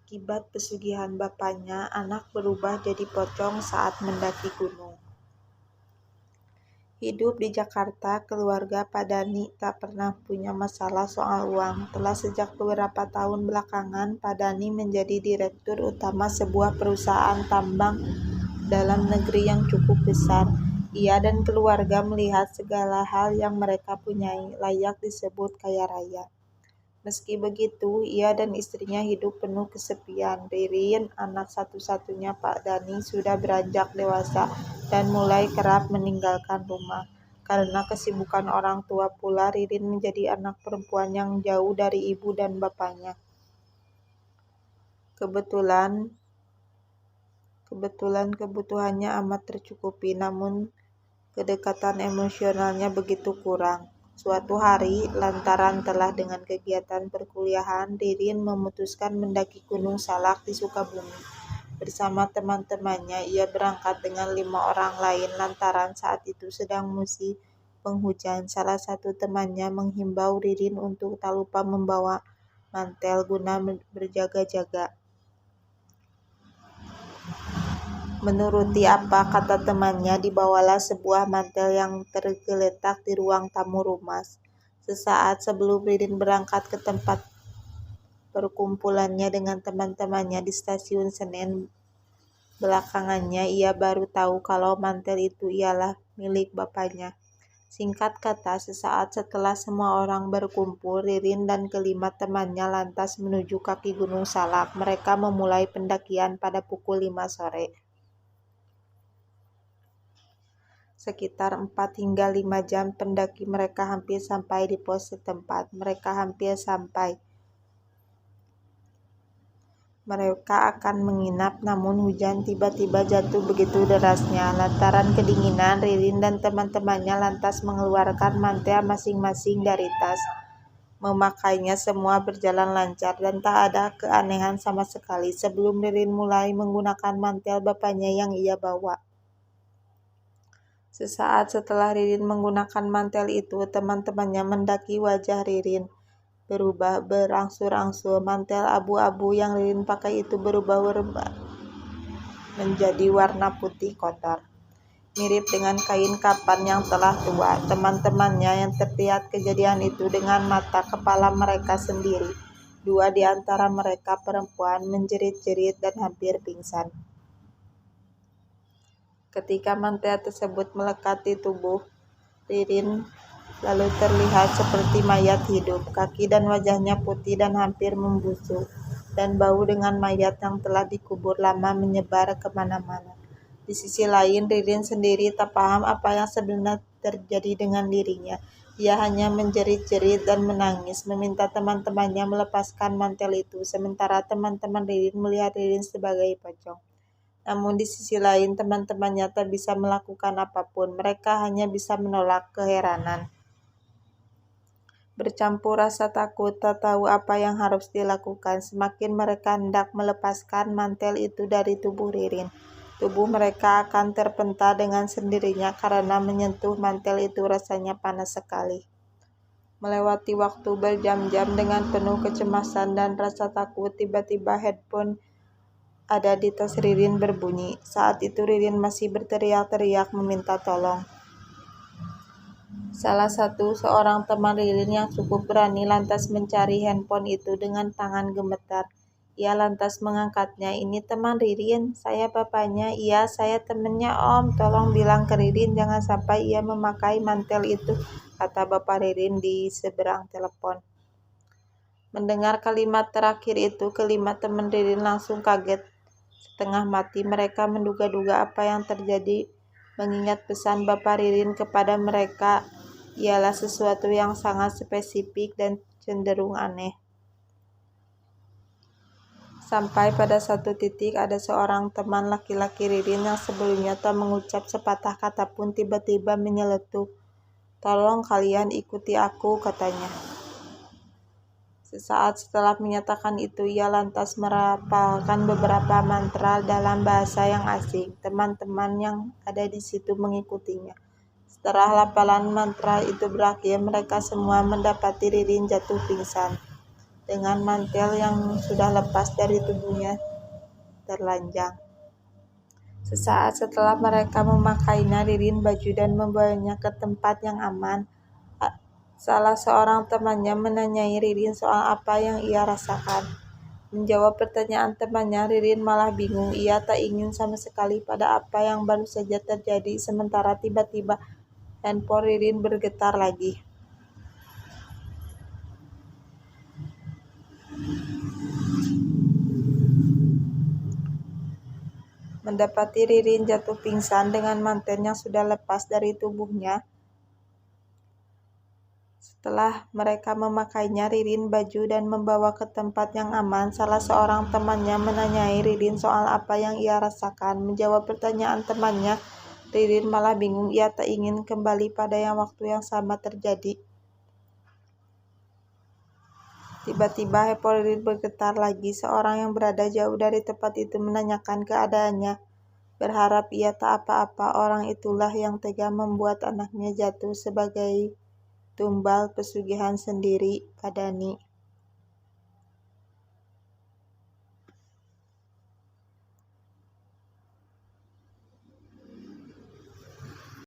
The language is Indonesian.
Akibat pesugihan bapaknya, anak berubah jadi pocong saat mendaki gunung. Hidup di Jakarta, keluarga Pak Dhani tak pernah punya masalah soal uang. Telah sejak beberapa tahun belakangan, Pak Dhani menjadi direktur utama sebuah perusahaan tambang dalam negeri yang cukup besar. Ia dan keluarga melihat segala hal yang mereka punyai layak disebut kaya raya. Meski begitu, ia dan istrinya hidup penuh kesepian. Ririn, anak satu-satunya Pak Dhani, sudah beranjak dewasa dan mulai kerap meninggalkan rumah. Karena kesibukan orang tua pula, Ririn menjadi anak perempuan yang jauh dari ibu dan bapaknya. Kebetulan kebutuhannya amat tercukupi, namun kedekatan emosionalnya begitu kurang. Suatu hari, lantaran telah dengan kegiatan perkuliahan, Ririn memutuskan mendaki Gunung Salak di Sukabumi. Bersama teman-temannya, ia berangkat dengan 5 orang lain lantaran saat itu sedang musim penghujan. Salah satu temannya menghimbau Ririn untuk tak lupa membawa mantel guna berjaga-jaga. Menuruti apa kata temannya, dibawalah sebuah mantel yang tergeletak di ruang tamu rumah. Sesaat sebelum Ririn berangkat ke tempat perkumpulannya dengan teman-temannya di stasiun Senen, belakangannya ia baru tahu kalau mantel itu ialah milik bapaknya. Singkat kata, sesaat setelah semua orang berkumpul, Ririn dan kelima temannya lantas menuju kaki Gunung Salak. Mereka memulai pendakian pada pukul 5 sore. Sekitar 4 hingga 5 jam pendaki mereka hampir sampai di pos setempat. Mereka akan menginap, namun hujan tiba-tiba jatuh begitu derasnya. Lantaran kedinginan, Ririn dan teman-temannya lantas mengeluarkan mantel masing-masing dari tas. Memakainya semua berjalan lancar dan tak ada keanehan sama sekali sebelum Ririn mulai menggunakan mantel bapaknya yang ia bawa. Sesaat setelah Ririn menggunakan mantel itu, teman-temannya mendaki. Wajah Ririn berubah berangsur-angsur. Mantel abu-abu yang Ririn pakai itu berubah menjadi warna putih kotor, mirip dengan kain kapan yang telah tua. Teman-temannya yang terlihat kejadian itu dengan mata kepala mereka sendiri. 2 di antara mereka perempuan, menjerit-jerit dan hampir pingsan. Ketika mantel tersebut melekat di tubuh Ririn, lalu terlihat seperti mayat hidup. Kaki dan wajahnya putih dan hampir membusuk, dan bau dengan mayat yang telah dikubur lama menyebar kemana-mana. Di sisi lain, Ririn sendiri tak paham apa yang sebenarnya terjadi dengan dirinya. Ia hanya menjerit-jerit dan menangis, meminta teman-temannya melepaskan mantel itu, sementara teman-teman Ririn melihat Ririn sebagai pocong. Namun di sisi lain, teman-temannya tak bisa melakukan apapun. Mereka hanya bisa menolak keheranan. Bercampur rasa takut, tak tahu apa yang harus dilakukan. Semakin mereka hendak melepaskan mantel itu dari tubuh Ririn, tubuh mereka akan terpental dengan sendirinya karena menyentuh mantel itu rasanya panas sekali. Melewati waktu berjam-jam dengan penuh kecemasan dan rasa takut, tiba-tiba handphone ada di tas Ririn berbunyi. Saat itu Ririn masih berteriak-teriak meminta tolong. Seorang teman Ririn yang cukup berani lantas mencari handphone itu dengan tangan gemetar. Ia lantas mengangkatnya. "Ini teman Ririn, saya bapaknya." "Iya, saya temannya Om. Tolong bilang ke Ririn jangan sampai ia memakai mantel itu," kata bapak Ririn di seberang telepon. Mendengar kalimat terakhir itu, kelima teman Ririn langsung kaget. Setengah mati mereka menduga-duga apa yang terjadi, mengingat pesan Bapak Ririn kepada mereka ialah sesuatu yang sangat spesifik dan cenderung aneh. Sampai pada satu titik ada seorang teman laki-laki Ririn yang sebelumnya tak mengucap sepatah kata pun tiba-tiba menyeletuk. "Tolong kalian ikuti aku," katanya. Sesaat setelah menyatakan itu, ia lantas merapalkan beberapa mantra dalam bahasa yang asing. Teman-teman yang ada di situ mengikutinya. Setelah lapalan mantra itu berakhir, mereka semua mendapati Ririn jatuh pingsan. dengan mantel yang sudah lepas dari tubuhnya terlanjang. Sesaat setelah mereka memakainya, Ririn baju dan membawanya ke tempat yang aman. Salah seorang temannya menanyai Ririn soal apa yang ia rasakan. Menjawab pertanyaan temannya, Ririn malah bingung. Ia tak ingin sama sekali pada apa yang baru saja terjadi, sementara tiba-tiba handphone Ririn bergetar lagi. Mendapati Ririn jatuh pingsan dengan mantel yang sudah lepas dari tubuhnya. Setelah mereka memakainya, Ririn baju dan membawa ke tempat yang aman. Salah seorang temannya menanyai Ririn soal apa yang ia rasakan. Menjawab pertanyaan temannya, Ririn malah bingung. Ia tak ingin kembali pada waktu yang sama terjadi. Tiba-tiba handphone Ririn bergetar lagi. Seorang yang berada jauh dari tempat itu menanyakan keadaannya. Berharap ia tak apa-apa. Orang itulah yang tega membuat anaknya jatuh sebagai tumbal pesugihan sendiri pada Ni.